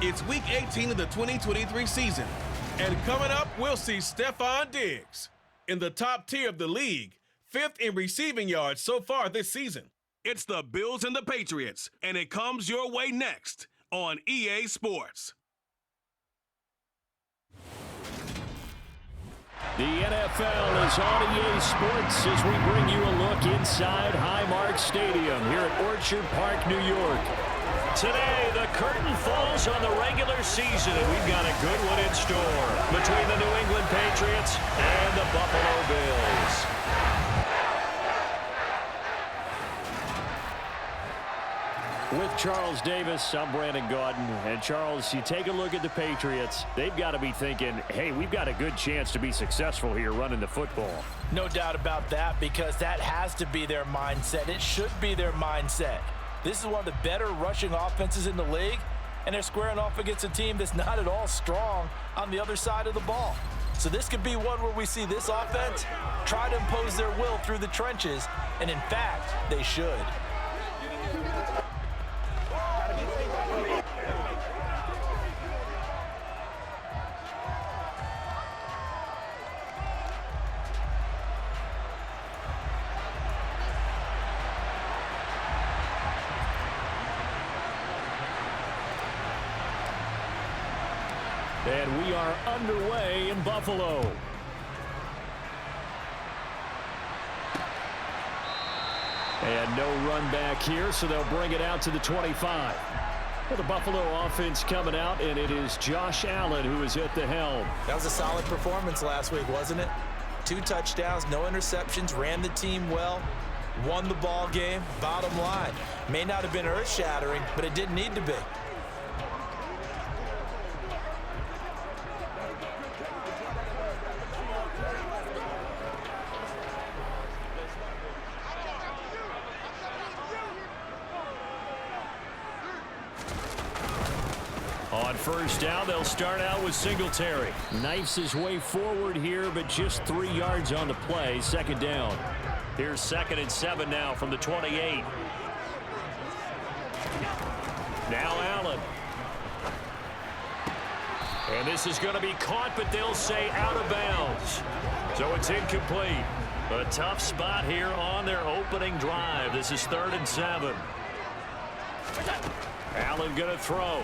It's Week 18 of the 2023 season. And coming up, we'll see Stephon Diggs in the top tier of the league, 5th in receiving yards so far this season. It's the Bills and the Patriots, and it comes your way next on EA Sports. The NFL is on EA Sports as we bring you a look inside Highmark Stadium here at Orchard Park, New York. Today, the curtain falls on the regular season, and we've got a good one in store between the New England Patriots and the Buffalo Bills. With Charles Davis, I'm Brandon Gaudin. And Charles, you take a look at the Patriots, they've got to be thinking, hey, we've got a good chance to be successful here running the football. No doubt about that, because that has to be their mindset. It should be their mindset. This is one of the better rushing offenses in the league, and they're squaring off against a team that's not at all strong on the other side of the ball. So this could be one where we see this offense try to impose their will through the trenches, and in fact, they should. And we are underway in Buffalo. And no run back here, so they'll bring it out to the 25. Well, the Buffalo offense coming out, and it is Josh Allen who is at the helm. That was a solid performance last week, wasn't it? 2 touchdowns, no interceptions, ran the team well, won the ball game. Bottom line, may not have been earth-shattering, but it didn't need to be. On first down, they'll start out with Singletary. Knifes his way forward here, but just 3 yards on the play. Second down. Here's 2nd and 7 now from the 28. Now Allen. And this is going to be caught, but they'll say out of bounds. So it's incomplete. A tough spot here on their opening drive. This is 3rd and 7. Allen going to throw.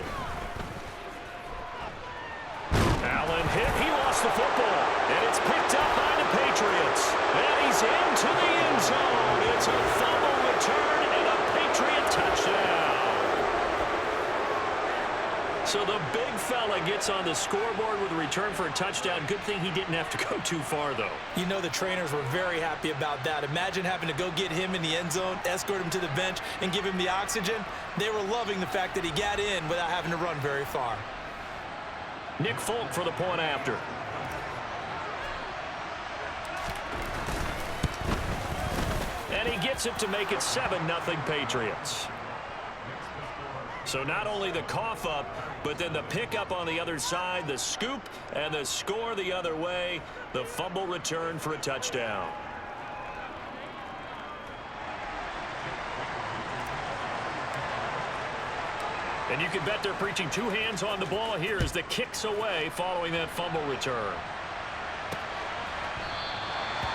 Allen hit. He lost the football. And it's picked up by the Patriots. And he's into the end zone. It's a fumble return and a Patriot touchdown. So the big fella gets on the scoreboard with a return for a touchdown. Good thing he didn't have to go too far, though. You know the trainers were very happy about that. Imagine having to go get him in the end zone, escort him to the bench, and give him the oxygen. They were loving the fact that he got in without having to run very far. Nick Folk for the point after. And he gets it to make it 7-0 Patriots. So not only the cough up, but then the pickup on the other side, the scoop, and the score the other way. The fumble return for a touchdown. And you can bet they're preaching 2 hands on the ball here as the kick's away following that fumble return.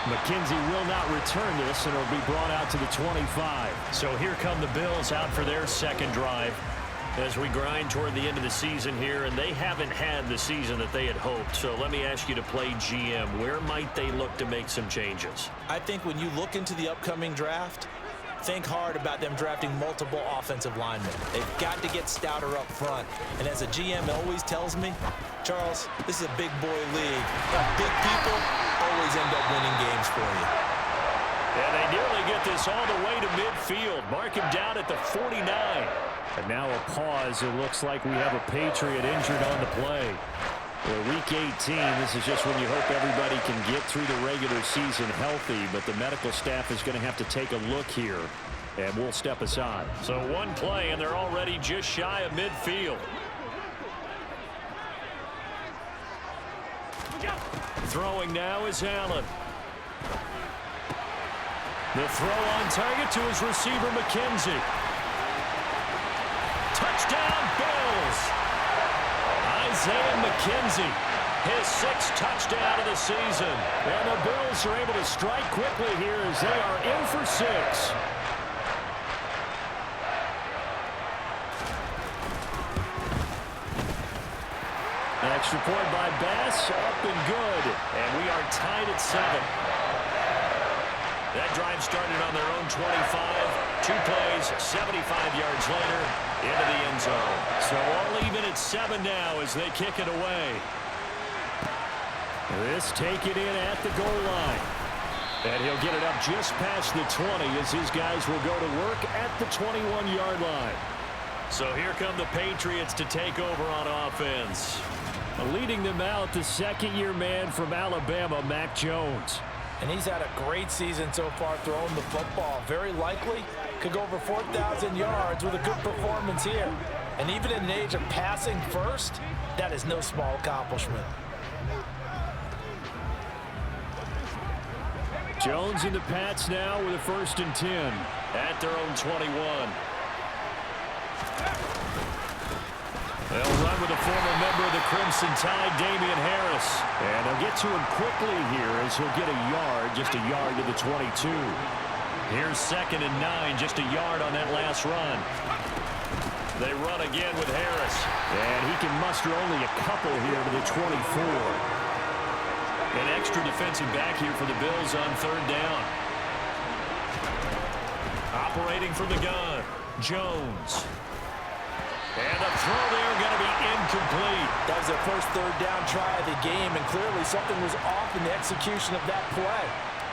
McKenzie will not return this, and it'll be brought out to the 25. So here come the Bills out for their second drive as we grind toward the end of the season here, and they haven't had the season that they had hoped. So let me ask you to play GM. Where might they look to make some changes? I think when you look into the upcoming draft, think hard about them drafting multiple offensive linemen. They've got to get stouter up front. And as a GM always tells me, Charles, this is a big boy league. Big people always end up winning games for you. And they nearly get this all the way to midfield. Mark him down at the 49. And now a pause. It looks like we have a Patriot injured on the play. Well, Week 18, this is just when you hope everybody can get through the regular season healthy, but the medical staff is going to have to take a look here, and we'll step aside. So one play, and they're already just shy of midfield. Throwing now is Allen. The throw on target to his receiver, McKenzie. Touchdown, Bills! Isaiah McKenzie, his 6th touchdown of the season. And the Bills are able to strike quickly here as they are in for 6. Extra point by Bass, up and good. And we are tied at 7. That drive started on their own 25. 2 plays, 75 yards later, into the end zone. So all even at 7 now as they kick it away. This taken in at the goal line. And he'll get it up just past the 20 as his guys will go to work at the 21-yard line. So here come the Patriots to take over on offense. Leading them out, the second-year man from Alabama, Mac Jones. And he's had a great season so far throwing the football. Very likely could go over 4,000 yards with a good performance here. And even in an age of passing first, that is no small accomplishment. Jones and the Pats now with a 1st and 10 at their own 21. They'll run with a former member of the Crimson Tide, Damian Harris. And they'll get to him quickly here as he'll get a yard, just a yard to the 22. Here's 2nd and 9, just a yard on that last run. They run again with Harris. And he can muster only a couple here to the 24. An extra defensive back here for the Bills on 3rd down. Operating from the gun, Jones. And the throw there going to be incomplete. That was their first 3rd down try of the game, and clearly something was off in the execution of that play.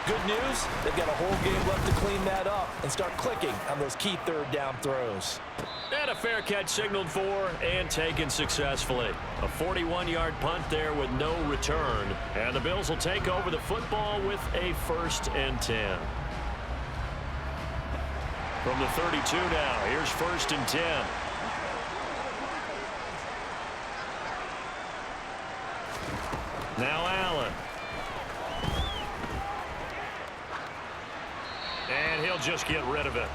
Good news, they've got a whole game left to clean that up and start clicking on those key 3rd down throws. And a fair catch signaled for and taken successfully. A 41-yard punt there with no return. And the Bills will take over the football with a 1st and 10. From the 32 now, here's 1st and 10. Now Allen. And he'll just get rid of it.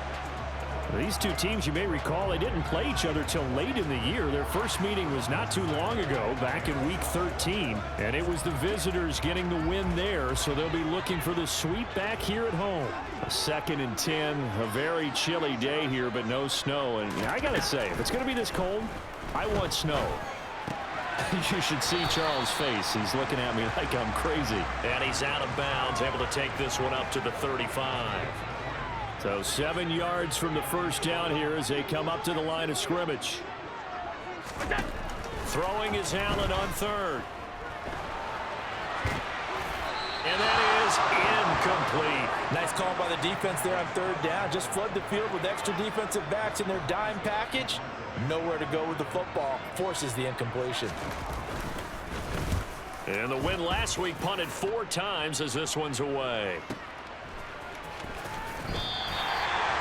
These two teams, you may recall, they didn't play each other till late in the year. Their first meeting was not too long ago, back in Week 13. And it was the visitors getting the win there, so they'll be looking for the sweep back here at home. 2nd and 10, a very chilly day here, but no snow. And I got to say, if it's going to be this cold, I want snow. You should see Charles' face. He's looking at me like I'm crazy. And he's out of bounds, able to take this one up to the 35. So 7 yards from the 1st down here as they come up to the line of scrimmage. Throwing is Allen on 3rd. And that is incomplete. Nice call by the defense there on 3rd down. Just flood the field with extra defensive backs in their dime package. Nowhere to go with the football. Forces the incompletion. And the win last week punted 4 times as this one's away.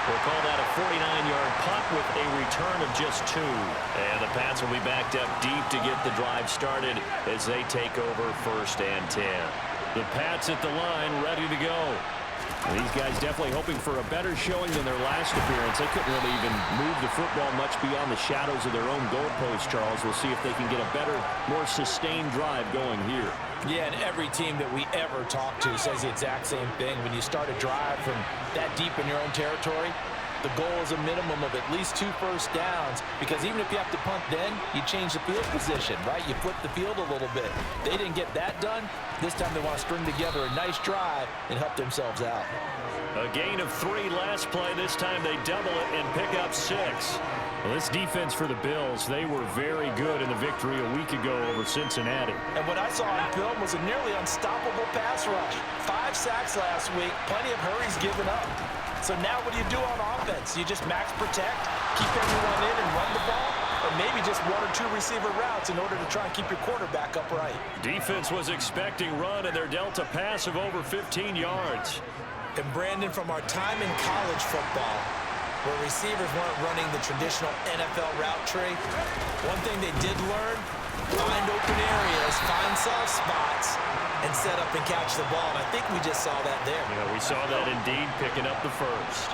We'll call that a 49-yard punt with a return of just 2. And the Pats will be backed up deep to get the drive started as they take over 1st and 10. The Pats at the line ready to go. These guys definitely hoping for a better showing than their last appearance. They couldn't really even move the football much beyond the shadows of their own goalpost, Charles. We'll see if they can get a better, more sustained drive going here. Yeah, and every team that we ever talk to says the exact same thing. When you start a drive from that deep in your own territory, the goal is a minimum of at least 2 first downs, because even if you have to punt then, you change the field position, right? You flip the field a little bit. They didn't get that done. This time they want to string together a nice drive and help themselves out. A gain of 3 last play. This time they double it and pick up 6. Well, this defense for the Bills, they were very good in the victory a week ago over Cincinnati. And what I saw on film was a nearly unstoppable pass rush. 5 sacks last week, plenty of hurries given up. So now what do you do on offense? You just max protect, keep everyone in and run the ball, or maybe just 1 or 2 receiver routes in order to try and keep your quarterback upright. Defense was expecting run, and they're dealt a pass of over 15 yards. And Brandon, from our time in college football, where receivers weren't running the traditional NFL route tree, one thing they did learn, find open areas, find soft spots, and set up and catch the ball. And I think we just saw that there. Yeah, we saw that indeed, picking up the first.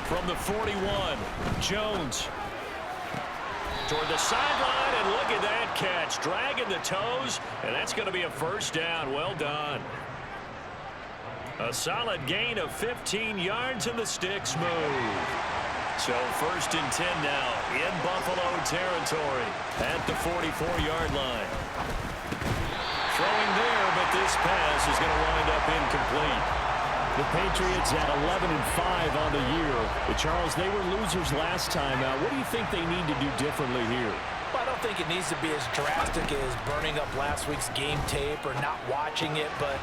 From the 41, Jones. Toward the sideline, and look at that catch. Dragging the toes, and that's going to be a first down. Well done. A solid gain of 15 yards, and the sticks move. So 1st and 10 now in Buffalo territory at the 44-yard line. Throwing there, but this pass is going to wind up incomplete. The Patriots at 11-5 on the year. But Charles, they were losers last time out. What do you think they need to do differently here? Well, I don't think it needs to be as drastic as burning up last week's game tape or not watching it, but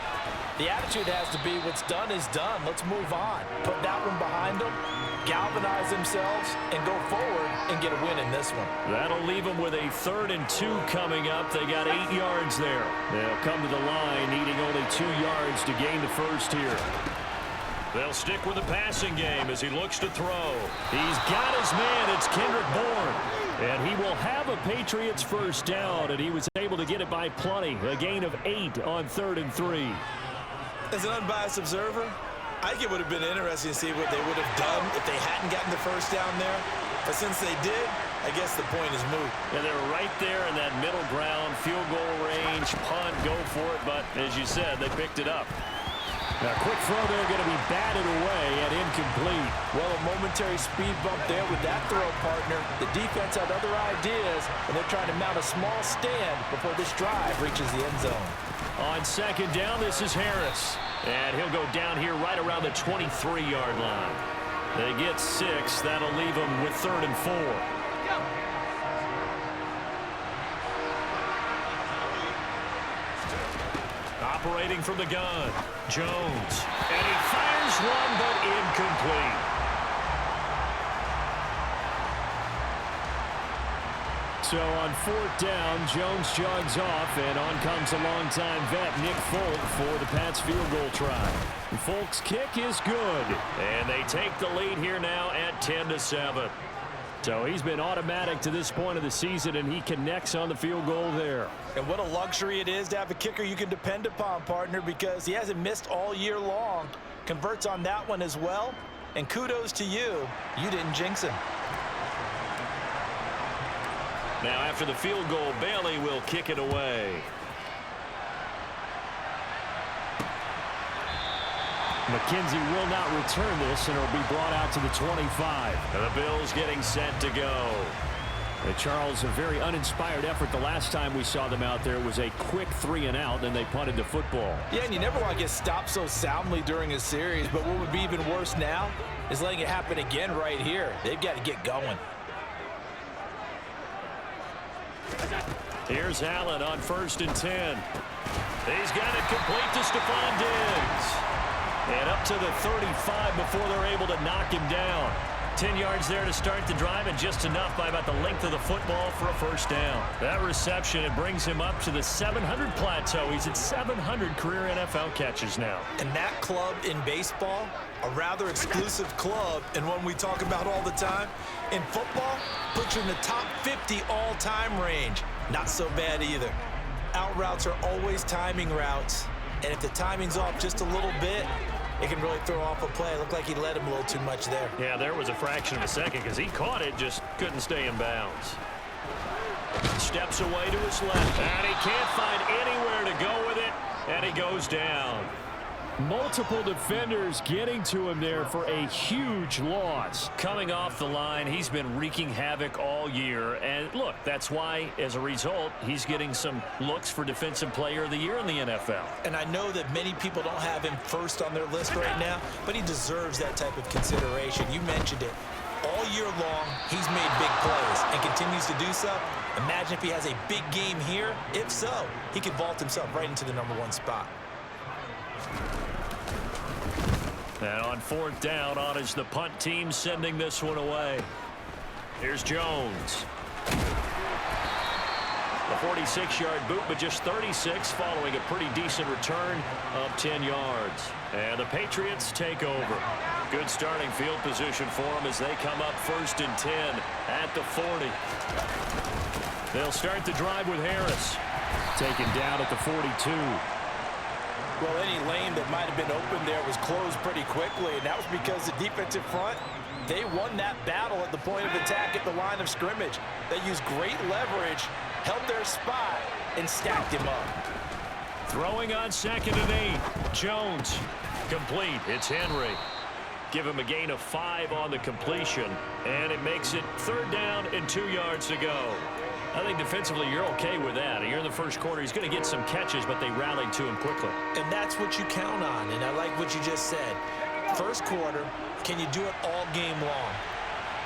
the attitude has to be what's done is done. Let's move on. Put that one behind them, galvanize themselves, and go forward and get a win in this one. That'll leave them with a 3rd and 2 coming up. They got 8 yards there. They'll come to the line needing only 2 yards to gain the first here. They'll stick with the passing game as he looks to throw. He's got his man. It's Kendrick Bourne. And he will have a Patriots first down, and he was able to get it by plenty. A gain of 8 on 3rd and 3. As an unbiased observer, I think it would have been interesting to see what they would have done if they hadn't gotten the first down there. But since they did, I guess the point is moot. And they're right there in that middle ground, field goal range, punt, go for it. But as you said, they picked it up. Now, quick throw there, going to be batted away and incomplete. Well, a momentary speed bump there with that throw, partner. The defense had other ideas, and they're trying to mount a small stand before this drive reaches the end zone. On 2nd down, this is Harris. And he'll go down here right around the 23-yard line. They get 6. That'll leave them with 3rd and 4. Operating from the gun, Jones. And he fires one, but incomplete. So on 4th down, Jones jogs off, and on comes a longtime vet, Nick Folk, for the Pats field goal try. Folk's kick is good, and they take the lead here now at 10-7. So he's been automatic to this point of the season, and he connects on the field goal there. And what a luxury it is to have a kicker you can depend upon, partner, because he hasn't missed all year long. Converts on that one as well, and kudos to you. You didn't jinx him. Now after the field goal, Bailey will kick it away. McKenzie will not return this, and it'll be brought out to the 25. And the Bills getting set to go. And Charles, a very uninspired effort the last time we saw them out there. Was a quick 3-and-out, and they punted the football. Yeah, and you never want to get stopped so soundly during a series, but what would be even worse now is letting it happen again right here. They've got to get going. Here's Allen on 1st and 10. He's got it complete to Stephon Diggs. And up to the 35 before they're able to knock him down. 10 yards there to start the drive, and just enough by about the length of the football for a first down. That reception, it brings him up to the 700 plateau. He's at 700 career NFL catches now. And that club in baseball, a rather exclusive club, and one we talk about all the time. In football, puts you in the top 50 all-time range. Not so bad either. Out routes are always timing routes, and if the timing's off just a little bit, it can really throw off a play. It looked like he led him a little too much there. Yeah, there was a fraction of a second because he caught it, just couldn't stay in bounds. Steps away to his left, and he can't find anywhere to go with it, and he goes down. Multiple defenders getting to him there for a huge loss. Coming off the line, he's been wreaking havoc all year. And look, that's why, as a result, he's getting some looks for Defensive Player of the Year in the NFL. And I know that many people don't have him first on their list right now, but he deserves that type of consideration. You mentioned it. All year long, he's made big plays and continues to do so. Imagine if he has a big game here. If so, he could vault himself right into the #1 spot. And on 4th down, on is the punt team sending this one away. Here's Jones. A 46-yard boot, but just 36 following a pretty decent return of 10 yards. And the Patriots take over. Good starting field position for them as they come up 1st and 10 at the 40. They'll start the drive with Harris. Taken down at the 42. Well, any lane that might have been open there was closed pretty quickly, and that was because the defensive front They won that battle at the point of attack at the line of scrimmage. They used great leverage, held their spot, and stacked him up. Throwing on 2nd and 8. Jones. Complete. It's Henry. Give him a gain of 5 on the completion, and it makes it 3rd down and 2 yards to go. I think defensively you're okay with that. Here in the first quarter, he's going to get some catches, but they rallied to him quickly. And that's what you count on, and I like what you just said. First quarter, can you do it all game long?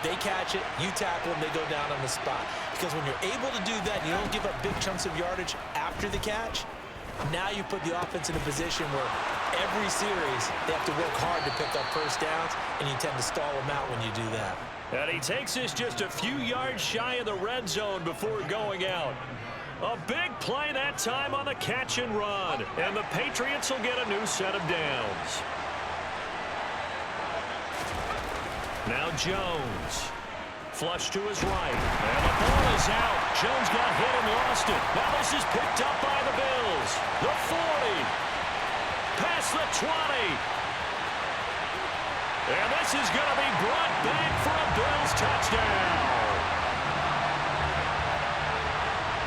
They catch it, you tackle them, they go down on the spot. Because when you're able to do that, you don't give up big chunks of yardage after the catch. Now you put the offense in a position where every series they have to work hard to pick up first downs, and you tend to stall them out when you do that. And he takes this just a few yards shy of the red zone before going out. A big play that time on the catch and run. And the Patriots will get a new set of downs. Now Jones. Flush to his right. And the ball is out. Jones got hit and lost it. Now this is picked up by the Bills. The 40. Past the 20. And this is going to be brought back for a Bills touchdown.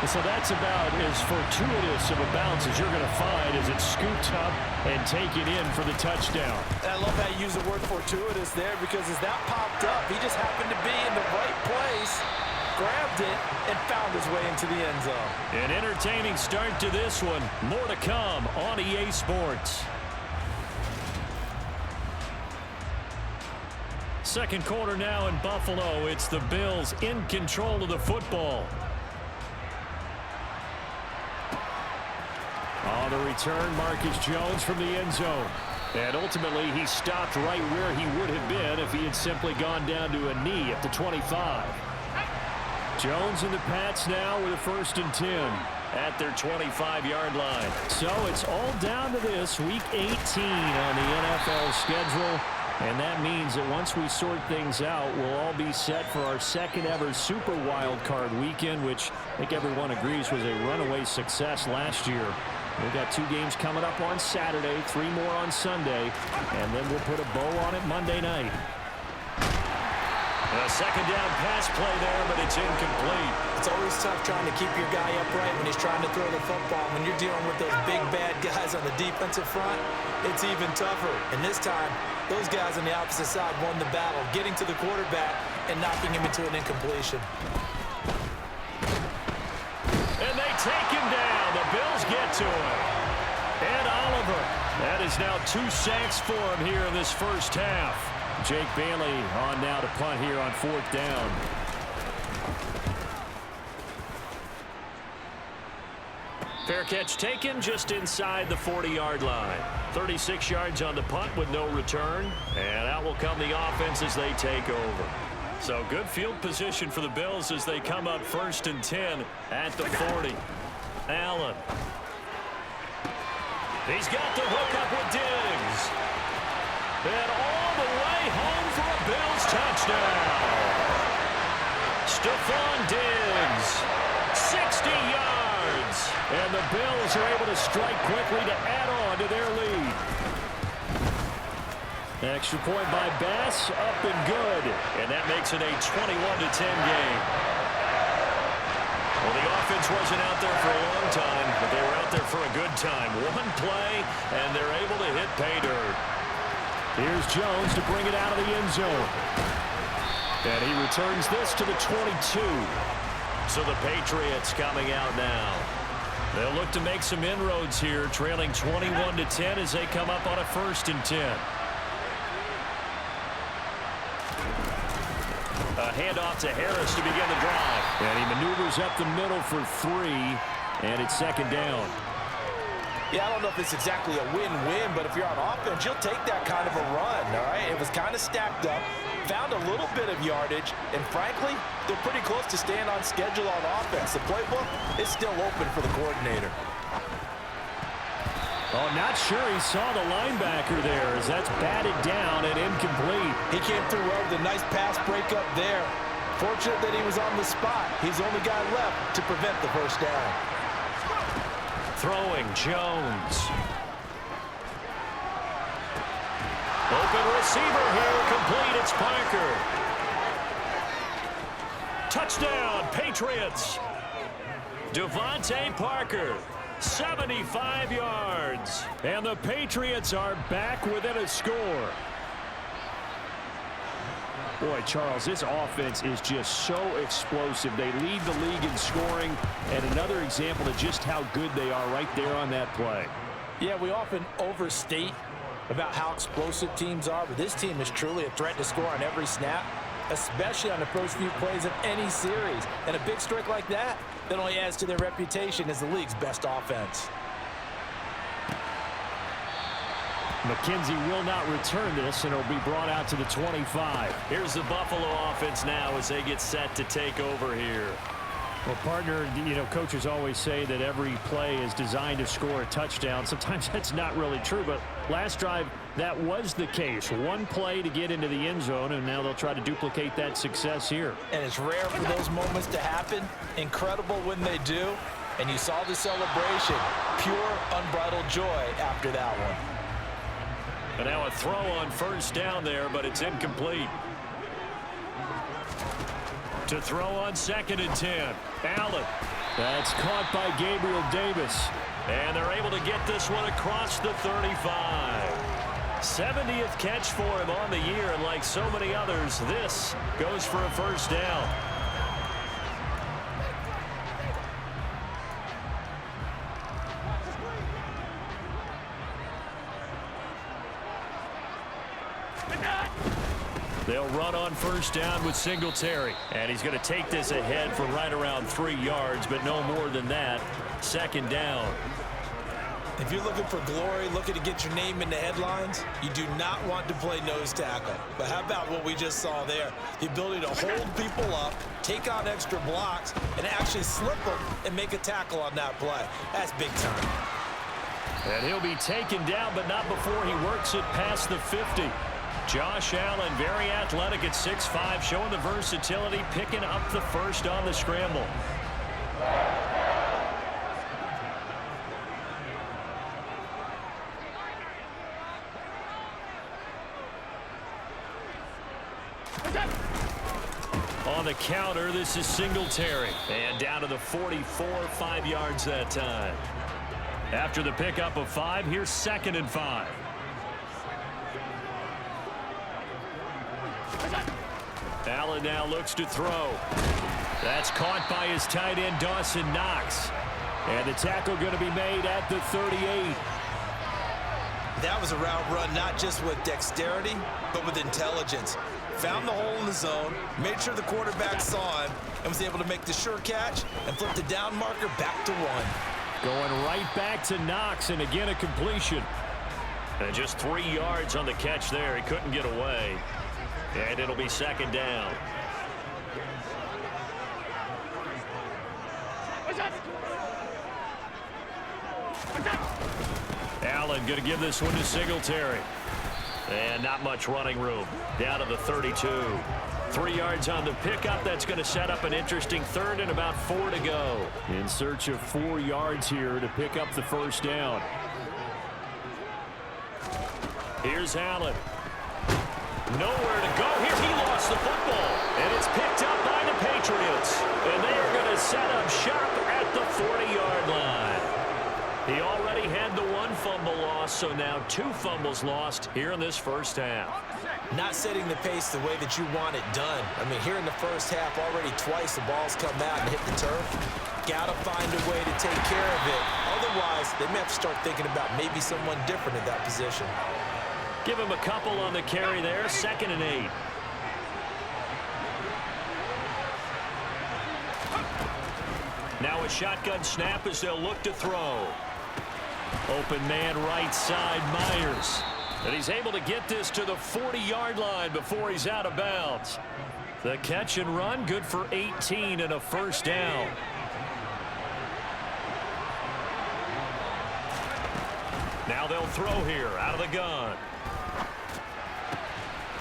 So that's about as fortuitous of a bounce as you're going to find as it's scooped up and taken in for the touchdown. And I love how you use the word fortuitous there, because as that popped up, he just happened to be in the right place, grabbed it, and found his way into the end zone. An entertaining start to this one. More to come on EA Sports. Second quarter now in Buffalo. It's the Bills in control of the football. On the return, Marcus Jones from the end zone. And ultimately, he stopped right where he would have been if he had simply gone down to a knee at the 25. Jones and the Pats now with a 1st and 10 at their 25-yard line. So it's all down to this, Week 18 on the NFL schedule. And that means that once we sort things out, we'll all be set for our 2nd ever Super Wild Card weekend, which I think everyone agrees was a runaway success last year. We've got 2 games coming up on Saturday, 3 more on Sunday, and then we'll put a bow on it Monday night. A 2nd down pass play there, but it's incomplete. It's always tough trying to keep your guy upright when he's trying to throw the football. When you're dealing with those big, bad guys on the defensive front, it's even tougher. And this time, those guys on the opposite side won the battle, getting to the quarterback and knocking him into an incompletion. And they take him down. The Bills get to him. And Oliver. That is now 2 sacks for him here in this first half. Jake Bailey on now to punt here on 4th down. Fair catch taken just inside the 40-yard line. 36 yards on the punt with no return. And out will come the offense as they take over. So good field position for the Bills as they come up 1st and 10 at the 40. Allen. He's got the hook up with Diggs. And all the way home for a Bills touchdown. Stephon Diggs. 60 yards. And the Bills are able to strike quickly to add on to their lead. Extra point by Bass, up and good. And that makes it a 21-10 game. Well, the offense wasn't out there for a long time, but they were out there for a good time. One play, and they're able to hit pay dirt. Here's Jones to bring it out of the end zone. And he returns this to the 22. So the Patriots coming out now. They'll look to make some inroads here, trailing 21-10 as they come up on a 1st and 10. A handoff to Harris to begin the drive. And he maneuvers up the middle for 3, and it's 2nd down. Yeah, I don't know if it's exactly a win-win, but if you're on offense, you'll take that kind of a run, all right? It was kind of stacked up, found a little bit of yardage, and frankly, they're pretty close to staying on schedule on offense. The playbook is still open for the coordinator. Oh, not sure he saw the linebacker there as that's batted down and incomplete. He came through well with a nice pass breakup there. Fortunate that he was on the spot. He's the only guy left to prevent the first down. Throwing Jones. Open receiver here. Incomplete. It's Parker. Touchdown, Patriots. Devontae Parker, 75 yards. And the Patriots are back within a score. Boy, Charles, this offense is just so explosive. They lead the league in scoring, and another example of just how good they are right there on that play. Yeah, we often overstate about how explosive teams are, but this team is truly a threat to score on every snap, especially on the first few plays of any series. And a big streak like that only adds to their reputation as the league's best offense. McKenzie will not return this, and it'll be brought out to the 25. Here's the Buffalo offense now as they get set to take over here. Well, partner, you know, coaches always say that every play is designed to score a touchdown. Sometimes that's not really true, but last drive, that was the case. One play to get into the end zone, and now they'll try to duplicate that success here. And it's rare for those moments to happen. Incredible when they do. And you saw the celebration. Pure, unbridled joy after that one. And now a throw on first down there, but it's incomplete. To throw on 2nd and 10. Allen. That's caught by Gabriel Davis. And they're able to get this one across the 35. 70th catch for him on the year, and like so many others, this goes for a first down. They'll run on first down with Singletary. And he's going to take this ahead for right around 3 yards, but no more than that. 2nd down. If you're looking for glory, looking to get your name in the headlines, you do not want to play nose tackle. But how about what we just saw there? The ability to hold people up, take on extra blocks, and actually slip them and make a tackle on that play. That's big time. And he'll be taken down, but not before he works it past the 50. Josh Allen, very athletic at 6'5", showing the versatility, picking up the first on the scramble. On the counter, this is Singletary. And down to the 44, 5 yards that time. After the pickup of 5, here's 2nd and 5. Allen now looks to throw. That's caught by his tight end, Dawson Knox. And the tackle going to be made at the 38. That was a route run not just with dexterity, but with intelligence. Found the hole in the zone, made sure the quarterback saw him, and was able to make the sure catch and flip the down marker back to 1. Going right back to Knox, and again a completion. And just 3 yards on the catch there. He couldn't get away. And it'll be 2nd down. Allen going to give this one to Singletary. And not much running room. Down to the 32. 3 yards on the pickup. That's going to set up an interesting 3rd and about 4 to go. In search of 4 yards here to pick up the first down. Here's Allen. Nowhere to go here. He lost the football. And it's picked up by the Patriots. And they are going to set up shop at the 40-yard line. He already had the 1 fumble loss, so now 2 fumbles lost here in this first half. Not setting the pace the way that you want it done. I mean, here in the first half, already twice the ball's come out and hit the turf. Got to find a way to take care of it. Otherwise, they may have to start thinking about maybe someone different in that position. Give him a couple on the carry there. 2nd and 8. Now a shotgun snap as they'll look to throw. Open man right side, Myers. And he's able to get this to the 40-yard line before he's out of bounds. The catch and run, good for 18 and a first down. Now they'll throw here out of the gun.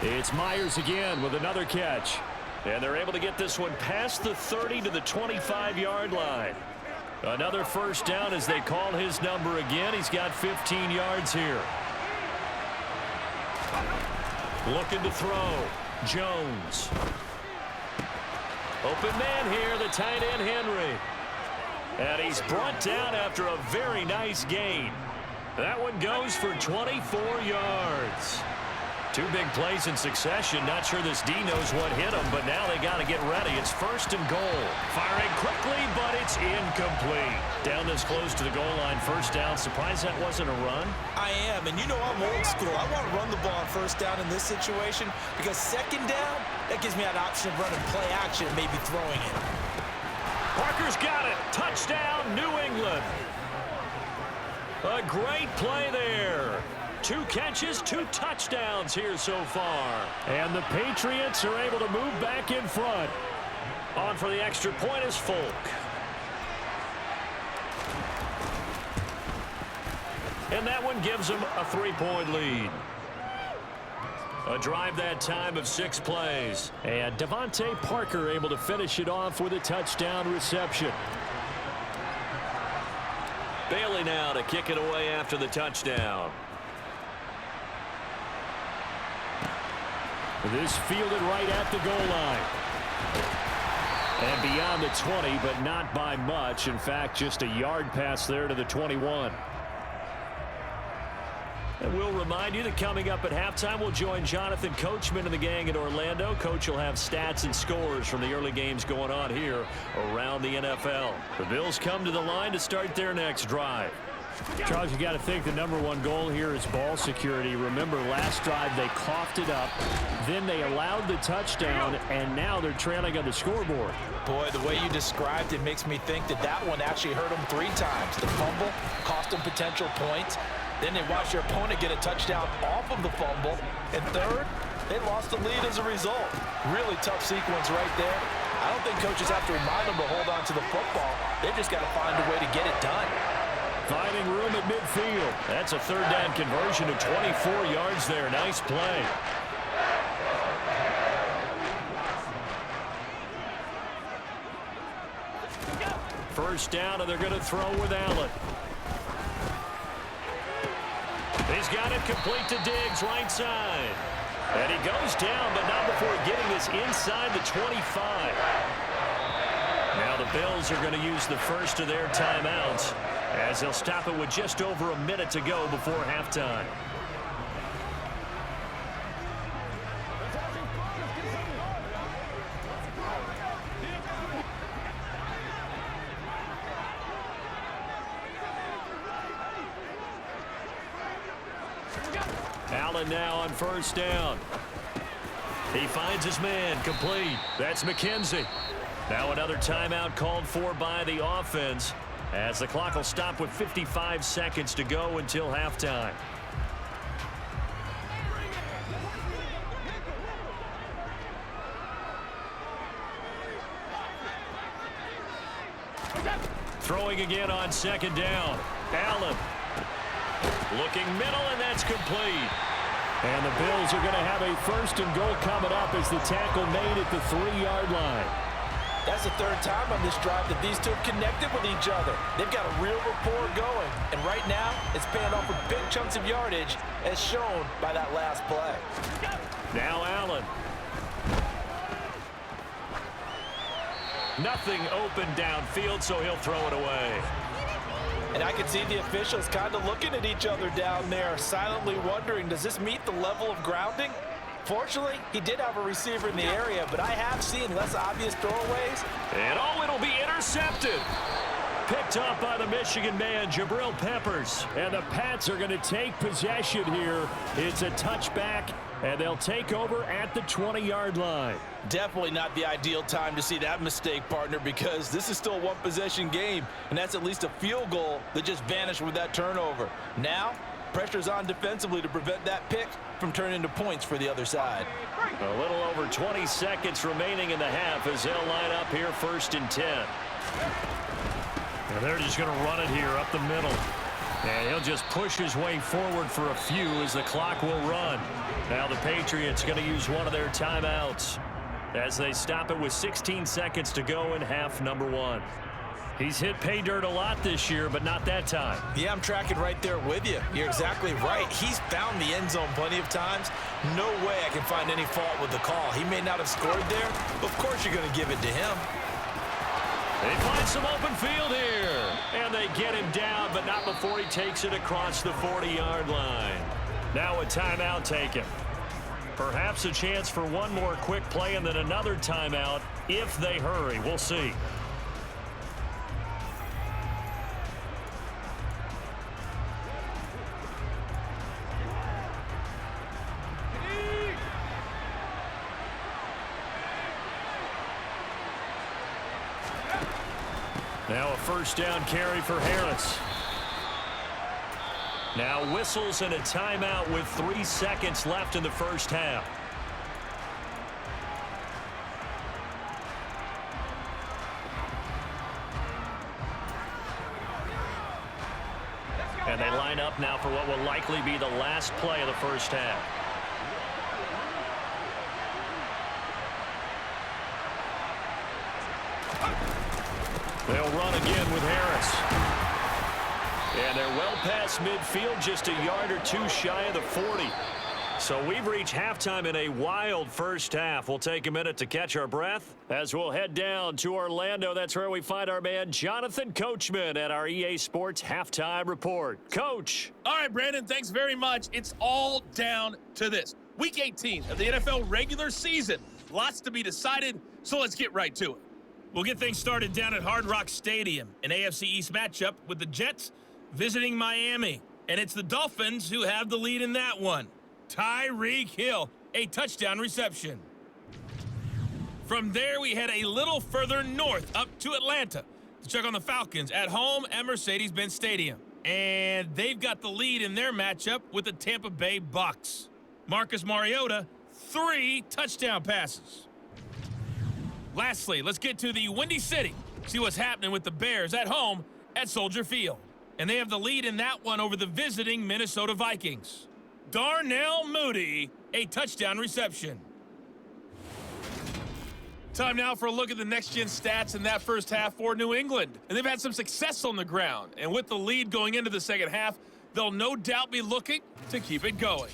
It's Myers again with another catch. And they're able to get this one past the 30 to the 25-yard line. Another first down as they call his number again. He's got 15 yards here. Looking to throw. Jones. Open man here, the tight end Henry. And he's brought down after a very nice gain. That one goes for 24 yards. Two big plays in succession. Not sure this D knows what hit him, but now they got to get ready. It's 1st and goal. Firing quickly, but it's incomplete. Down this close to the goal line, 1st down. Surprised that wasn't a run? I am, and you know I'm old school. I want to run the ball on 1st down in this situation because 2nd down, that gives me an option of running play action and maybe throwing it. Parker's got it. Touchdown, New England. A great play there. 2 catches, 2 touchdowns here so far. And the Patriots are able to move back in front. On for the extra point is Folk. And that one gives them a 3-point lead. A drive that time of 6 plays. And Devontae Parker able to finish it off with a touchdown reception. Bailey now to kick it away after the touchdown. This fielded right at the goal line. And beyond the 20, but not by much. In fact, just a yard pass there to the 21. And we'll remind you that coming up at halftime, we'll join Jonathan Coachman and the gang in Orlando. Coach will have stats and scores from the early games going on here around the NFL. The Bills come to the line to start their next drive. Charles, you got to think the #1 goal here is ball security. Remember, last drive they coughed it up, then they allowed the touchdown, and now they're trailing on the scoreboard. Boy, the way you described it makes me think that that one actually hurt them 3 times. The fumble cost them potential points. Then they watched their opponent get a touchdown off of the fumble. And third, they lost the lead as a result. Really tough sequence right there. I don't think coaches have to remind them to hold on to the football. They've just got to find a way to get it done. Finding room at midfield. That's a 3rd down conversion of 24 yards there. Nice play. First down, and they're going to throw with Allen. He's got it complete to Diggs, right side. And he goes down, but not before getting this inside the 25. Now the Bills are going to use the first of their timeouts as they'll stop it with just over a minute to go before halftime. Allen now on first down. He finds his man complete. That's McKenzie. Now another timeout called for by the offense as the clock will stop with 55 seconds to go until halftime. Throwing again on 2nd down. Allen looking middle, and that's complete. And the Bills are going to have a 1st and goal coming up as the tackle made at the 3-yard line. That's the 3rd time on this drive that these two have connected with each other. They've got a real rapport going. And right now, it's paying off with big chunks of yardage as shown by that last play. Now Allen. Nothing open downfield, so he'll throw it away. And I can see the officials kind of looking at each other down there, silently wondering, does this meet the level of grounding? Fortunately, he did have a receiver in the area, but I have seen less obvious throwaways. And it'll be intercepted. Picked up by the Michigan man, Jabril Peppers. And the Pats are going to take possession here. It's a touchback, and they'll take over at the 20-yard line. Definitely not the ideal time to see that mistake, partner, because this is still a one-possession game, and that's at least a field goal that just vanished with that turnover. Now, pressure's on defensively to prevent that pick from turning into points for the other side. A little over 20 seconds remaining in the half as they'll line up here 1st and 10. And they're just going to run it here up the middle. And he'll just push his way forward for a few as the clock will run. Now the Patriots going to use one of their timeouts as they stop it with 16 seconds to go in half number 1. He's hit pay dirt a lot this year, but not that time. Yeah, I'm tracking right there with you. You're exactly right. He's found the end zone plenty of times. No way I can find any fault with the call. He may not have scored there, but of course you're going to give it to him. They find some open field here. And they get him down, but not before he takes it across the 40-yard line. Now a timeout taken. Perhaps a chance for one more quick play and then another timeout if they hurry. We'll see. Now a first down carry for Harris. Now whistles and a timeout with 3 seconds left in the first half. And they line up now for what will likely be the last play of the first half. They'll run again with Harris. And they're well past midfield, just a yard or two shy of the 40. So we've reached halftime in a wild first half. We'll take a minute to catch our breath as we'll head down to Orlando. That's where we find our man Jonathan Coachman at our EA Sports Halftime Report. Coach. All right, Brandon, thanks very much. It's all down to this. Week 18 of the NFL regular season. Lots to be decided, so let's get right to it. We'll get things started down at Hard Rock Stadium, an AFC East matchup with the Jets visiting Miami. And it's the Dolphins who have the lead in that one. Tyreek Hill, a touchdown reception. From there, we head a little further north up to Atlanta to check on the Falcons at home at Mercedes-Benz Stadium. And they've got the lead in their matchup with the Tampa Bay Bucks. Marcus Mariota, 3 touchdown passes. Lastly, let's get to the Windy City. See what's happening with the Bears at home at Soldier Field. And they have the lead in that one over the visiting Minnesota Vikings. Darnell Mooney, a touchdown reception. Time now for a look at the next-gen stats in that first half for New England. And they've had some success on the ground. And with the lead going into the second half, they'll no doubt be looking to keep it going.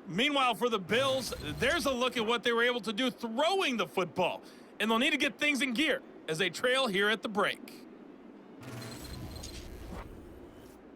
Meanwhile, for the Bills, there's a look at what they were able to do throwing the football. And they'll need to get things in gear as they trail here at the break.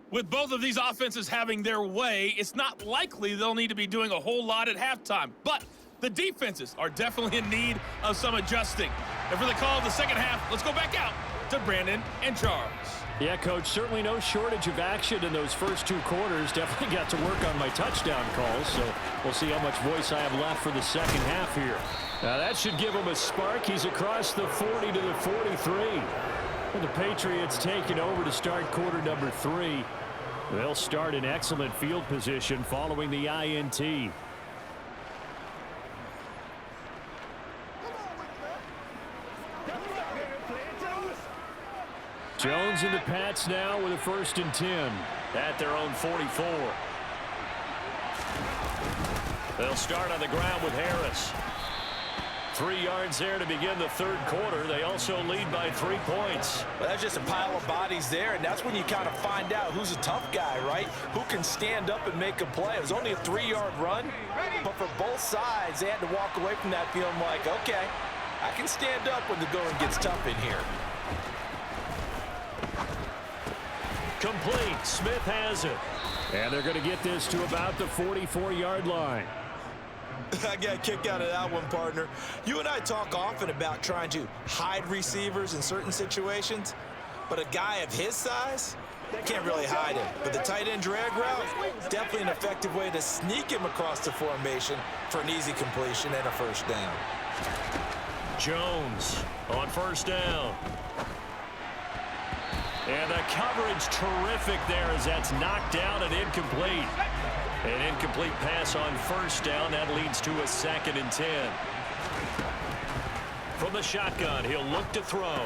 With both of these offenses having their way, it's not likely they'll need to be doing a whole lot at halftime. But the defenses are definitely in need of some adjusting. And for the call of the second half, let's go back out to Brandon and Charles. Yeah, Coach, certainly no shortage of action in those first 2 quarters. Definitely got to work on my touchdown calls, so we'll see how much voice I have left for the second half here. Now that should give him a spark. He's across the 40 to the 43. And the Patriots taking over to start quarter number 3. They'll start in excellent field position following the INT. Jones and the Pats now with a 1st and 10 at their own 44. They'll start on the ground with Harris. 3 yards there to begin the third quarter. They also lead by 3 points. Well, that's just a pile of bodies there, and that's when you kind of find out who's a tough guy, right? Who can stand up and make a play. It was only a 3-yard run, but for both sides, they had to walk away from that feeling like, okay, I can stand up when the going gets tough in here. Complete. Smith has it. And they're going to get this to about the 44-yard line. I got a kick out of that one, partner. You and I talk often about trying to hide receivers in certain situations, but a guy of his size, can't really hide him. But the tight end drag route, definitely an effective way to sneak him across the formation for an easy completion and a first down. Jones on first down. And the coverage terrific there as that's knocked down and incomplete. An incomplete pass on first down. That leads to a 2nd and 10. From the shotgun, he'll look to throw.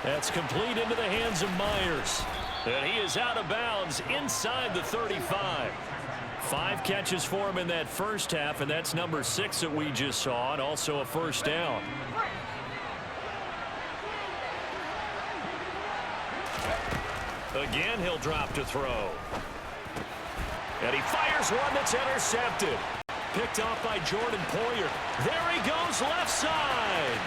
That's complete into the hands of Myers. And he is out of bounds inside the 35. 5 catches for him in that first half, and that's number 6 that we just saw, and also a first down. Again, he'll drop to throw. And he fires one that's intercepted. Picked off by Jordan Poyer. There he goes, left side.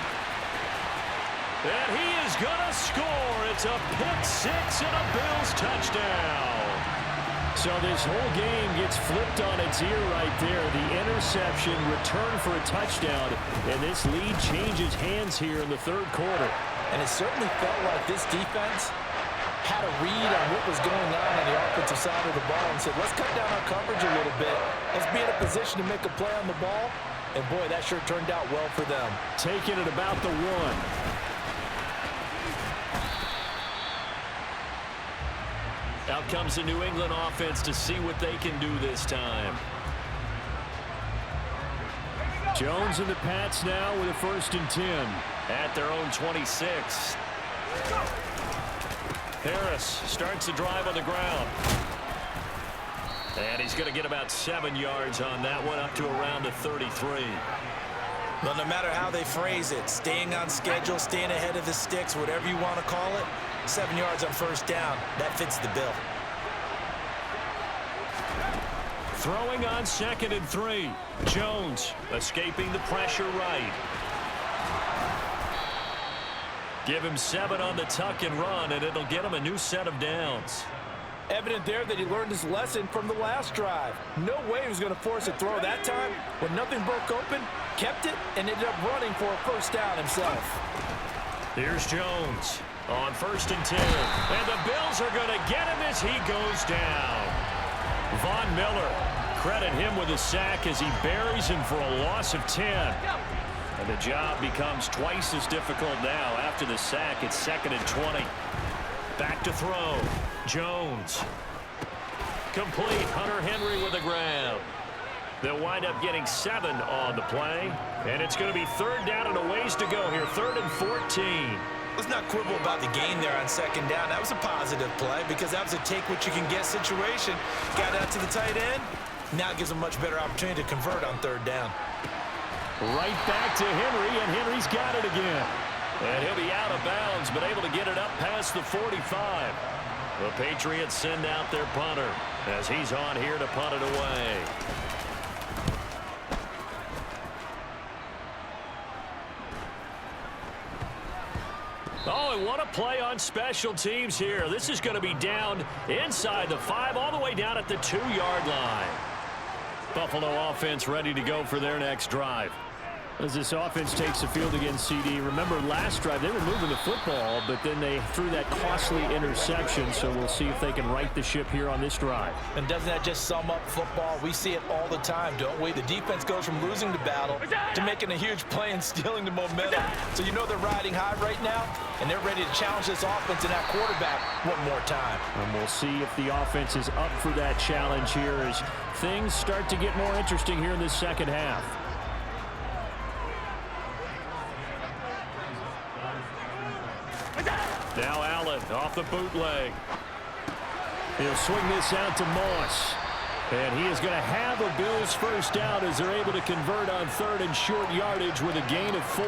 And he is going to score. It's a pick six and a Bills touchdown. So this whole game gets flipped on its ear right there. The interception, return for a touchdown, and this lead changes hands here in the third quarter. And it certainly felt like this defense had a read on what was going on the offensive side of the ball and said, let's cut down our coverage a little bit. Let's be in a position to make a play on the ball. And, boy, that sure turned out well for them. Taking it about the 1. Out comes the New England offense to see what they can do this time. Jones and the Pats now with a 1st and 10. At their own 26. Harris starts the drive on the ground. And he's going to get about 7 yards on that one, up to around the 33. Well, no matter how they phrase it, staying on schedule, staying ahead of the sticks, whatever you want to call it, 7 yards on 1st down, that fits the bill. Throwing on 2nd and 3. Jones escaping the pressure right. Give him 7 on the tuck and run, and it'll get him a new set of downs. Evident there that he learned his lesson from the last drive. No way he was going to force a throw that time. When nothing broke open, kept it, and ended up running for a 1st down himself. Here's Jones on 1st and 10. And the Bills are going to get him as he goes down. Von Miller, credit him with a sack as he buries him for a loss of 10. And the job becomes twice as difficult now. After the sack, it's 2nd and 20. Back to throw. Jones. Complete. Hunter Henry with the grab. They'll wind up getting 7 on the play. And it's going to be 3rd down and a ways to go here. 3rd and 14. Let's not quibble about the gain there on 2nd down. That was a positive play because that was a take-what-you-can-get situation. Got out to the tight end. Now it gives them a much better opportunity to convert on 3rd down. Right back to Henry, and Henry's got it again. And he'll be out of bounds, but able to get it up past the 45. The Patriots send out their punter as he's on here to punt it away. Oh, and what a play on special teams here. This is going to be down inside the 5, all the way down at the 2-yard line. Buffalo offense ready to go for their next drive. As this offense takes the field against CD, remember last drive they were moving the football, but then they threw that costly interception, so we'll see if they can right the ship here on this drive. And doesn't that just sum up football? We see it all the time, don't we? The defense goes from losing the battle to making a huge play and stealing the momentum. So you know they're riding high right now, and they're ready to challenge this offense and that quarterback one more time. And we'll see if the offense is up for that challenge here as things start to get more interesting here in this second half. Now Allen off the bootleg. He'll swing this out to Moss. And he is going to have a Bills 1st down as they're able to convert on 3rd and short yardage with a gain of 4.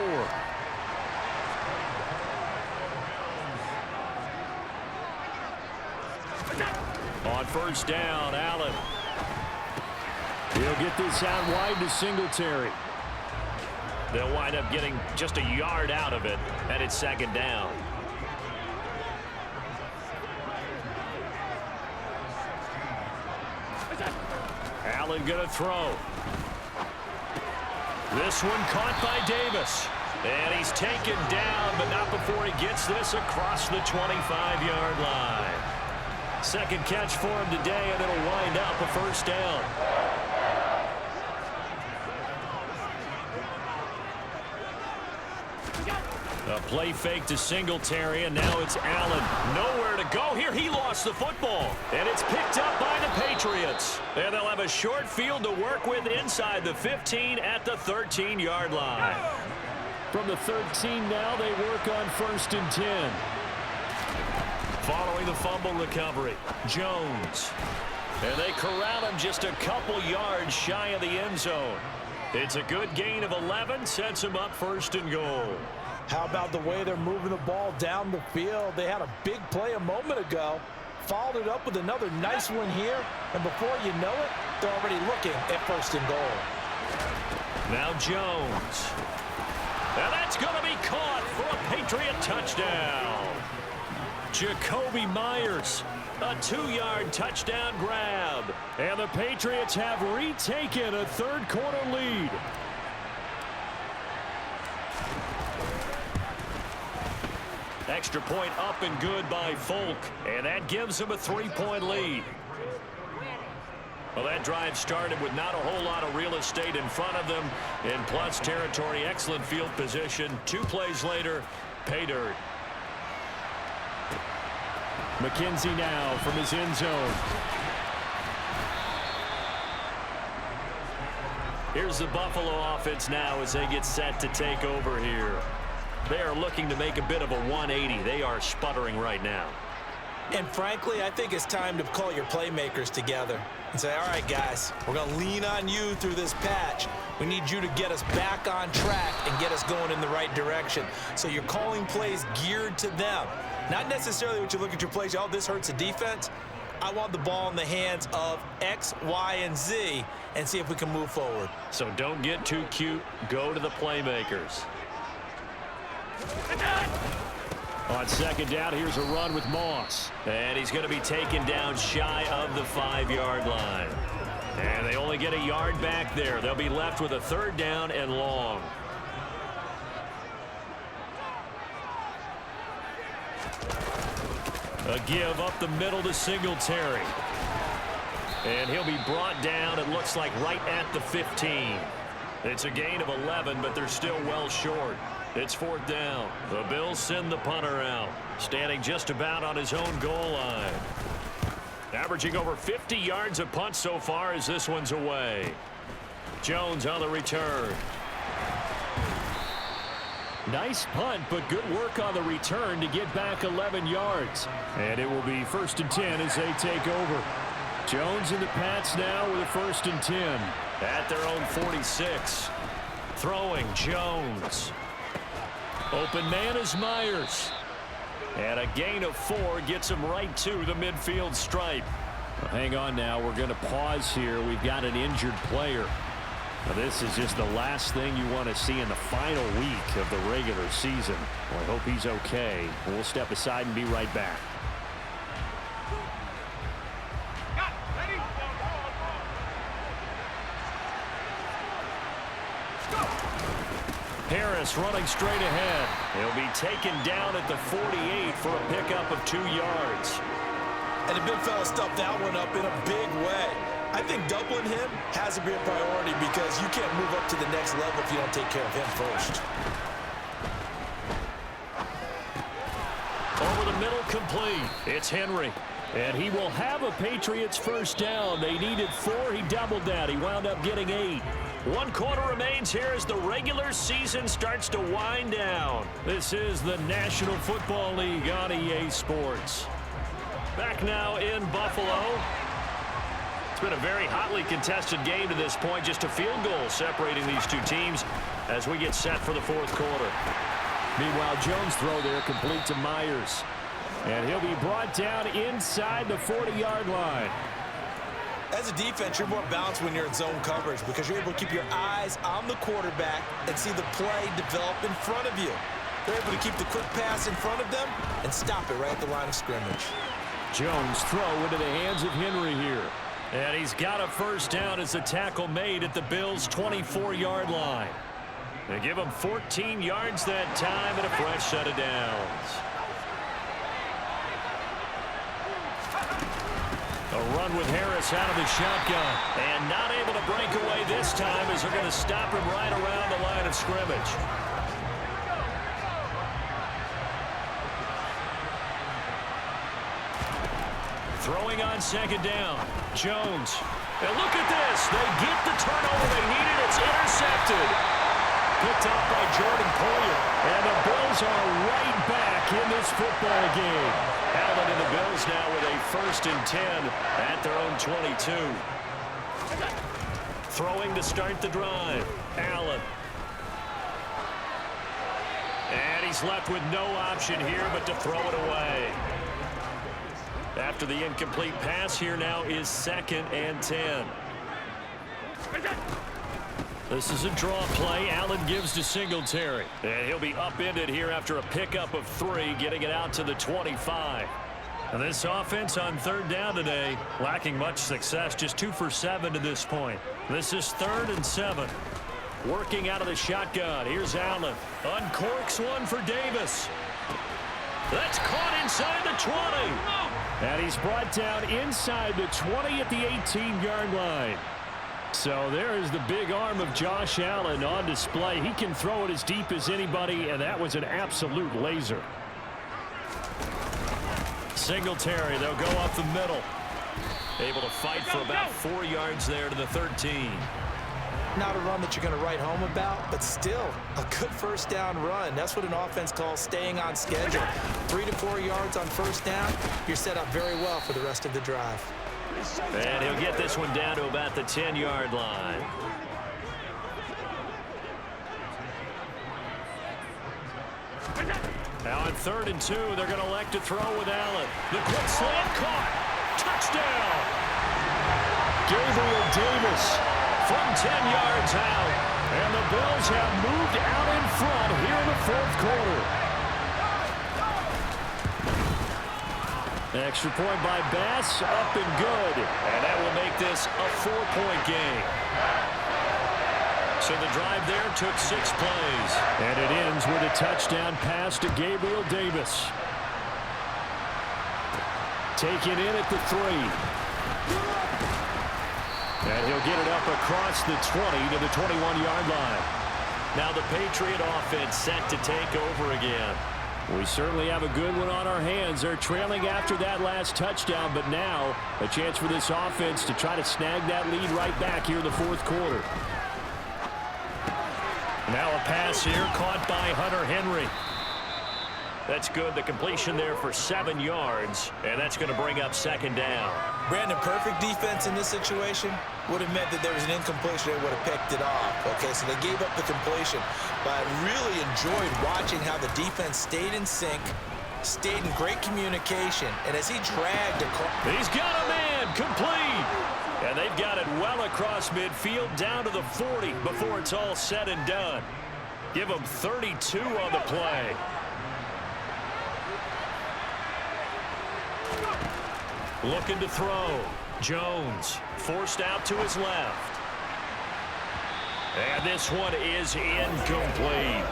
On 1st down, Allen. He'll get this out wide to Singletary. They'll wind up getting just a yard out of it, and it's 2nd down. Allen going to throw. This one caught by Davis. And he's taken down, but not before he gets this across the 25-yard line. 2nd catch for him today, and it'll wind up a 1st down. A play fake to Singletary, and now it's Allen. Nowhere to go here. He lost the football, and it's picked up by the Patriots. And they'll have a short field to work with inside the 15 at the 13-yard line. From the 13 now, they work on 1st and 10. Following the fumble recovery, Jones. And they corral him just a couple yards shy of the end zone. It's a good gain of 11, sets him up 1st and goal. How about the way they're moving the ball down the field? They had a big play a moment ago, followed it up with another nice one here, and before you know it, they're already looking at 1st and goal. Now Jones. And that's going to be caught for a Patriot touchdown. Jacoby Myers, a 2-yard touchdown grab. And the Patriots have retaken a third-quarter lead. Extra point up and good by Folk. And that gives them a 3-point lead. Well, that drive started with not a whole lot of real estate in front of them. In plus territory, excellent field position. 2 plays later, pay dirt. McKenzie now from his end zone. Here's the Buffalo offense now as they get set to take over here. They are looking to make a bit of a 180. They are sputtering right now. And frankly, I think it's time to call your playmakers together and say, all right, guys, we're going to lean on you through this patch. We need you to get us back on track and get us going in the right direction. So you're calling plays geared to them. Not necessarily what you look at your plays, oh, this hurts the defense. I want the ball in the hands of X, Y, and Z and see if we can move forward. So don't get too cute. Go to the playmakers. On 2nd down, here's a run with Moss. And he's going to be taken down shy of the 5-yard line. And they only get a yard back there. They'll be left with a 3rd down and long. A give up the middle to Singletary. And he'll be brought down, it looks like, right at the 15. It's a gain of 11, but they're still well short. It's 4th down. The Bills send the punter out, standing just about on his own goal line. Averaging over 50 yards a punt so far as this one's away. Jones on the return. Nice punt, but good work on the return to get back 11 yards. And it will be 1st and 10 as they take over. Jones and the Pats now with a 1st and 10. At their own 46. Throwing Jones. Open man is Myers. And a gain of 4 gets him right to the midfield stripe. Well, hang on now. We're going to pause here. We've got an injured player. Now, this is just the last thing you want to see in the final week of the regular season. Well, I hope he's okay. We'll step aside and be right back. Harris running straight ahead. He'll be taken down at the 48 for a pickup of 2 yards. And the big fella stuffed that one up in a big way. I think doubling him has to be a priority because you can't move up to the next level if you don't take care of him first. Over the middle, complete. It's Henry. And he will have a Patriots 1st down. They needed 4. He doubled that. He wound up getting 8. 1 quarter remains here as the regular season starts to wind down. This is the National Football League on EA Sports. Back now in Buffalo. It's been a very hotly contested game to this point. Just a field goal separating these two teams as we get set for the 4th quarter. Meanwhile, Jones' throw there complete to Myers. And he'll be brought down inside the 40-yard line. As a defense, you're more balanced when you're in zone coverage because you're able to keep your eyes on the quarterback and see the play develop in front of you. They're able to keep the quick pass in front of them and stop it right at the line of scrimmage. Jones throw into the hands of Henry here. And he's got a 1st down as the tackle made at the Bills' 24-yard line. They give him 14 yards that time and a fresh set of downs. A run with Harris out of the shotgun. And not able to break away this time as they're going to stop him right around the line of scrimmage. Throwing on 2nd down. Jones. And look at this. They get the turnover they needed. It's intercepted. Picked up by Jordan Poyer. And the Bills are right back in this football game. Allen and the Bills now with a 1st and 10 at their own 22. Throwing to start the drive. Allen. And he's left with no option here but to throw it away. After the incomplete pass, here now is 2nd and 10. This is a draw play. Allen gives to Singletary. And he'll be upended here after a pickup of 3, getting it out to the 25. And this offense on 3rd down today, lacking much success, just 2 for 7 to this point. This is 3rd and 7. Working out of the shotgun. Here's Allen. Uncorks one for Davis. That's caught inside the 20. And he's brought down inside the 20 at the 18-yard line. So there is the big arm of Josh Allen on display. He can throw it as deep as anybody, and that was an absolute laser. Singletary, they'll go up the middle. Able to fight for about 4 yards there to the 13. Not a run that you're going to write home about, but still a good first down run. That's what an offense calls staying on schedule. 3 to 4 yards on first down, you're set up very well for the rest of the drive. And he'll get this one down to about the 10-yard line. Now on 3rd and 2, they're going to elect to throw with Allen. The quick slant caught. Touchdown. Gabriel Davis from 10 yards out. And the Bills have moved out in front here in the 4th quarter. Extra point by Bass, up and good. And that will make this a 4-point game. So the drive there took 6 plays. And it ends with a touchdown pass to Gabriel Davis. Taken in at the 3. And he'll get it up across the 20 to the 21-yard line. Now the Patriot offense set to take over again. We certainly have a good one on our hands. They're trailing after that last touchdown, but now a chance for this offense to try to snag that lead right back here in the 4th quarter. Now a pass here caught by Hunter Henry. That's good. The completion there for 7 yards, and that's going to bring up 2nd down. Brandon, perfect defense in this situation would have meant that there was an incompletion. They would have picked it off. Okay, so they gave up the completion. But I really enjoyed watching how the defense stayed in sync, stayed in great communication, and as he dragged across. He's got a man complete. And they've got it well across midfield down to the 40 before it's all said and done. Give them 32 on the play. Looking to throw. Jones forced out to his left. And this one is incomplete.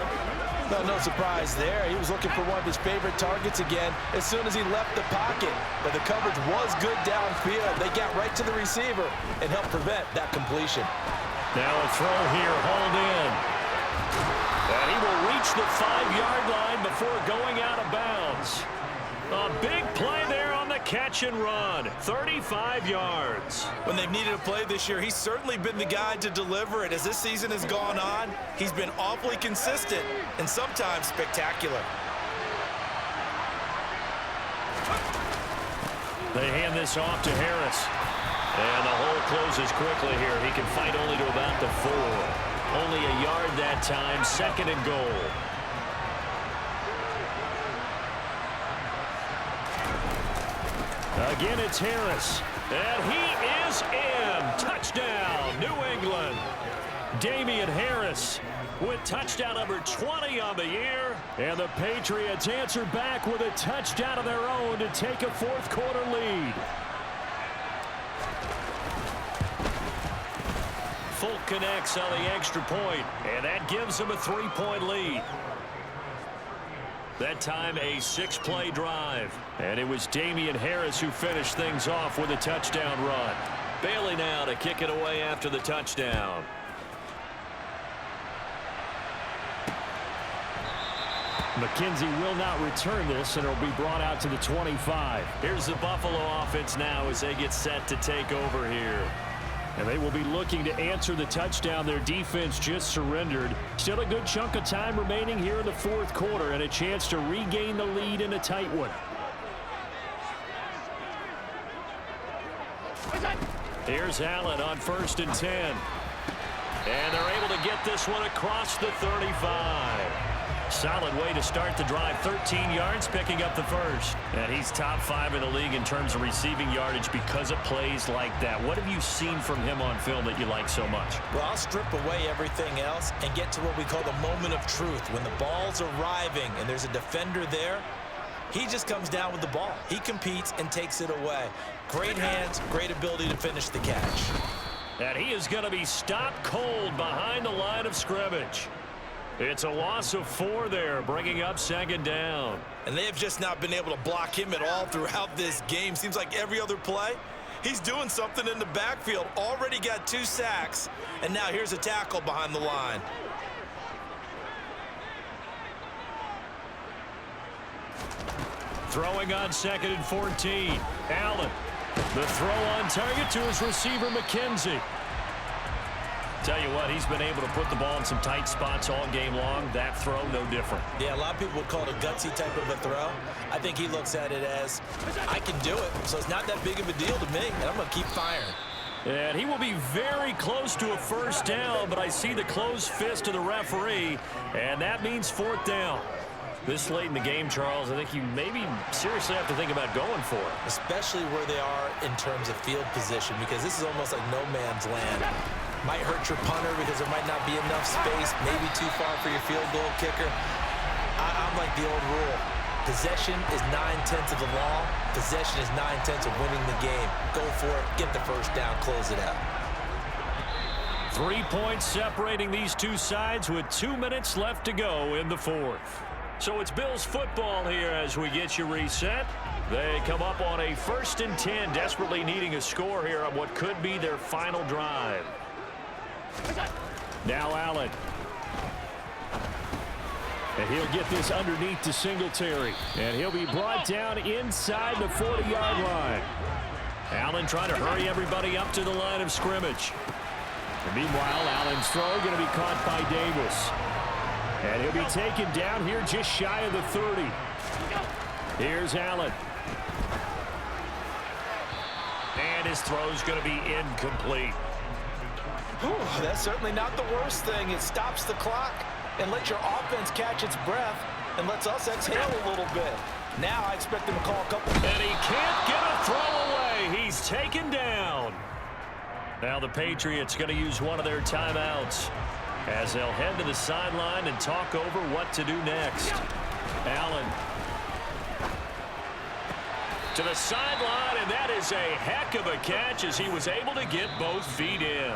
Well, no surprise there. He was looking for one of his favorite targets again as soon as he left the pocket. But the coverage was good downfield. They got right to the receiver and helped prevent that completion. Now a throw here, hauled in. And he will reach the 5-yard line before going out of bounds. A big play there on the catch and run. 35 yards. When they've needed a play this year, he's certainly been the guy to deliver it. As this season has gone on, he's been awfully consistent and sometimes spectacular. They hand this off to Harris. And the hole closes quickly here. He can fight only to about the 4. Only a yard that time. 2nd and goal. Again, it's Harris. And he is in. Touchdown, New England. Damian Harris with touchdown number 20 on the year. And the Patriots answer back with a touchdown of their own to take a 4th quarter lead. Folk connects on the extra point, and that gives them a 3-point lead. That time a 6-play drive. And it was Damian Harris who finished things off with a touchdown run. Bailey now to kick it away after the touchdown. McKenzie will not return this, and it'll be brought out to the 25. Here's the Buffalo offense now as they get set to take over here. And they will be looking to answer the touchdown their defense just surrendered. Still a good chunk of time remaining here in the 4th quarter and a chance to regain the lead in a tight one. Here's Allen on 1st and 10. And they're able to get this one across the 35. Solid way to start the drive. 13 yards, picking up the first. And he's top 5 in the league in terms of receiving yardage because of plays like that. What have you seen from him on film that you like so much? Well, I'll strip away everything else and get to what we call the moment of truth. When the ball's arriving and there's a defender there, he just comes down with the ball. He competes and takes it away. Great hands, great ability to finish the catch. And he is going to be stopped cold behind the line of scrimmage. It's a loss of 4 there, bringing up second down. And they have just not been able to block him at all throughout this game. Seems like every other play, he's doing something in the backfield. Already got 2 sacks, and now here's a tackle behind the line. Throwing on 2nd and 14. Allen. The throw on target to his receiver, McKenzie. Tell you what, he's been able to put the ball in some tight spots all game long. That throw, no different. Yeah, a lot of people would call it a gutsy type of a throw. I think he looks at it as, I can do it, so it's not that big of a deal to me, and I'm going to keep firing. And he will be very close to a first down, but I see the closed fist of the referee, and that means 4th down. This late in the game, Charles, I think you maybe seriously have to think about going for it. Especially where they are in terms of field position, because this is almost like no man's land. Might hurt your punter because there might not be enough space, maybe too far for your field goal kicker. I'm like the old rule. Possession is 9/10 of the law. Possession is 9/10 of winning the game. Go for it, get the first down, close it out. 3 points separating these two sides with 2 minutes left to go in the 4th. So it's Bills football here as we get you reset. They come up on a 1st and 10, desperately needing a score here on what could be their final drive. Now Allen. And he'll get this underneath to Singletary. And he'll be brought down inside the 40-yard line. Allen trying to hurry everybody up to the line of scrimmage. And meanwhile, Allen's throw going to be caught by Davis. And he'll be taken down here just shy of the 30. Here's Allen. And his throw's going to be incomplete. Whew, that's certainly not the worst thing. It stops the clock and lets your offense catch its breath and lets us exhale a little bit. Now I expect them to call a couple. And he can't get a throw away. He's taken down. Now the Patriots going to use one of their timeouts as they'll head to the sideline and talk over what to do next. Allen to the sideline, and that is a heck of a catch as he was able to get both feet in.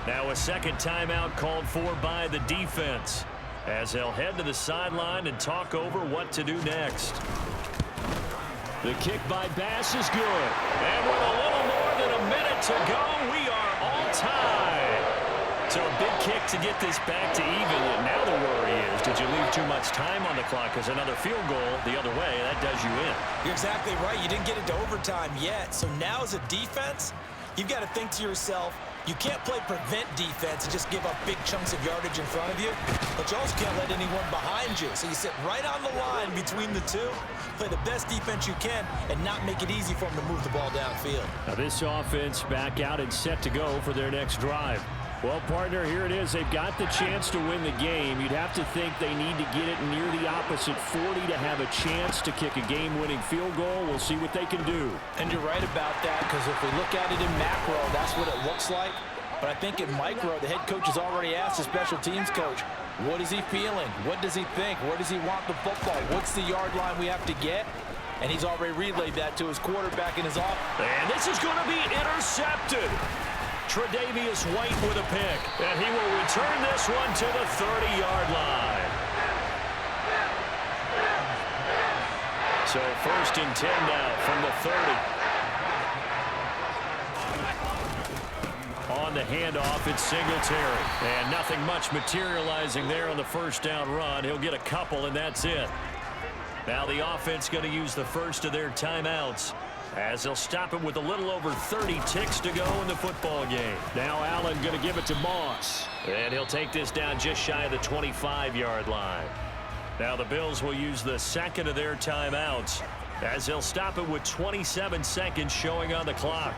Now a second timeout called for by the defense as they'll head to the sideline and talk over what to do next. The kick by Bass is good. And with a little more than a minute to go, we are all tied. So a big kick to get this back to even. And now the worry is, did you leave too much time on the clock? Because another field goal the other way, that does you in. You're exactly right. You didn't get into overtime yet. So now as a defense, you've got to think to yourself, you can't play prevent defense and just give up big chunks of yardage in front of you, but you also can't let anyone behind you. So you sit right on the line between the two, play the best defense you can, and not make it easy for them to move the ball downfield. Now this offense back out and set to go for their next drive. Well, partner, here it is. They've got the chance to win the game. You'd have to think they need to get it near the opposite 40 to have a chance to kick a game-winning field goal. We'll see what they can do. And you're right about that, because if we look at it in macro, that's what it looks like. But I think in micro, the head coach has already asked the special teams coach, what is he feeling? What does he think? Where does he want the football? What's the yard line we have to get? And he's already relayed that to his quarterback in his office. And this is going to be intercepted. Tre'Davious White with a pick, and he will return this one to the 30-yard line. So 1st and 10 now from the 30. On the handoff, it's Singletary, and nothing much materializing there on the first down run. He'll get a couple, and that's it. Now the offense going to use the first of their timeouts, as they'll stop it with a little over 30 ticks to go in the football game. Now Allen going to give it to Moss. And he'll take this down just shy of the 25-yard line. Now the Bills will use the second of their timeouts, as they'll stop it with 27 seconds showing on the clock.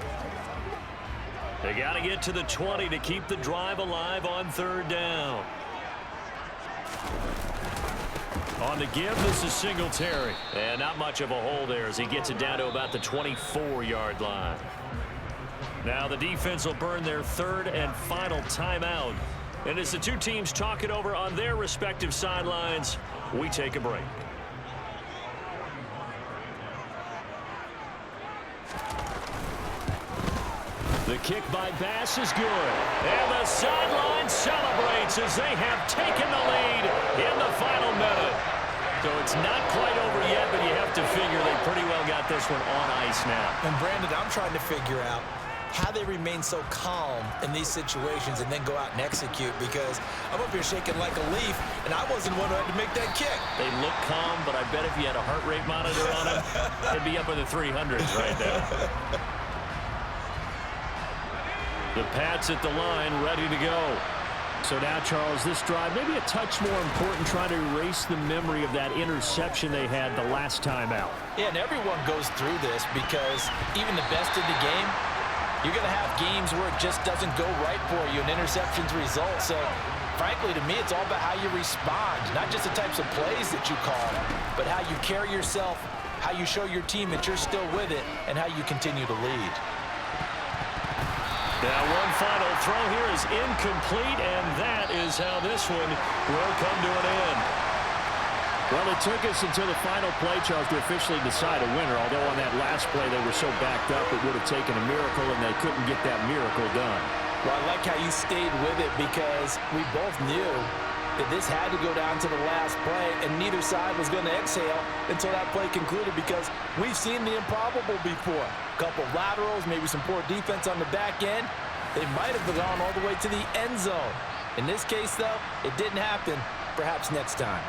They got to get to the 20 to keep the drive alive on 3rd down. On the give, this is Singletary. And not much of a hole there as he gets it down to about the 24-yard line. Now the defense will burn their third and final timeout. And as the two teams talk it over on their respective sidelines, we take a break. The kick by Bass is good. And the sideline celebrates as they have taken the lead in the final minute. So it's not quite over yet, but you have to figure they pretty well got this one on ice now. And Brandon, I'm trying to figure out how they remain so calm in these situations and then go out and execute, because I'm up here shaking like a leaf, and I wasn't the one who had to make that kick. They look calm, but I bet if you had a heart rate monitor on them, they'd be up in the 300s right now. The Pats at the line, ready to go. So now, Charles, this drive maybe a touch more important, trying to erase the memory of that interception they had the last time out. Yeah, and everyone goes through this because even the best in the game, you're going to have games where it just doesn't go right for you and interceptions result. So, frankly, to me, it's all about how you respond, not just the types of plays that you call, but how you carry yourself, how you show your team that you're still with it, and how you continue to lead. Now one final throw here is incomplete, and that is how this one will come to an end. Well, it took us until the final play, Charles, to officially decide a winner, although on that last play they were so backed up it would have taken a miracle, and they couldn't get that miracle done. Well, I like how you stayed with it, because we both knew that this had to go down to the last play, and neither side was going to exhale until that play concluded, because we've seen the improbable before. A couple laterals, maybe some poor defense on the back end. They might have gone all the way to the end zone. In this case, though, it didn't happen. Perhaps next time.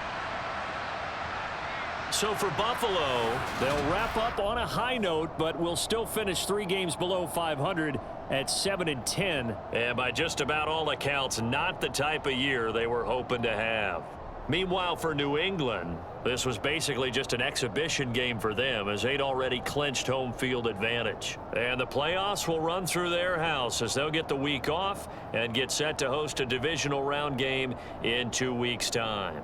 So for Buffalo, They'll wrap up on a high note, but will still finish 3 games below 500 at 7-10. and by just about all accounts, not the type of year they were hoping to have. Meanwhile, for New England, this was basically just an exhibition game for them, as they'd already clinched home field advantage. And the playoffs will run through their house as they'll get the week off and get set to host a divisional round game in 2 weeks' time.